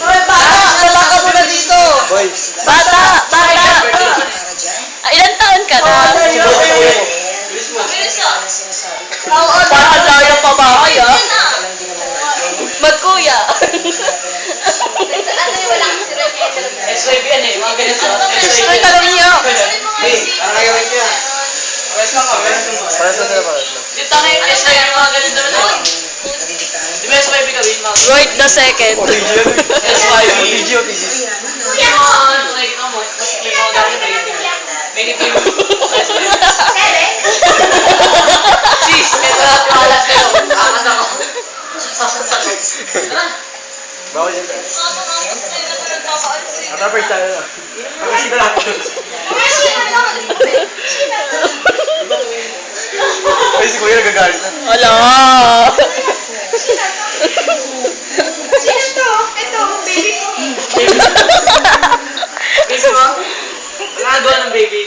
Hoy, bata! Wala ka muna dito! Boy. Bata! Bata! Ilan taon ka na? Parang layang babae ah. Magkuya. Ano yung wala kasi SYB yan eh, mga ganito. Ay, tanong niyo. Parang gagawin ko yan. Pares lang ka, pares lang. Pares lang sila, pares lang. Yung tanga yung SYB, mga ganito naman. Di ba SYB gawin, mga Wait the second. SYB. OTG, OTG. Yung mga nakikita mo, mas may mga gamit na yun. May nito yung cheese, ito na piwalas kayo. Akas ako. Bawal yun. Atapers tayo na. Pagkasi na lang. Ay, si Kuya nagagalit na. Wala. Sino to? Ito, baby ko. Baby mo? Wala nagawa ng baby.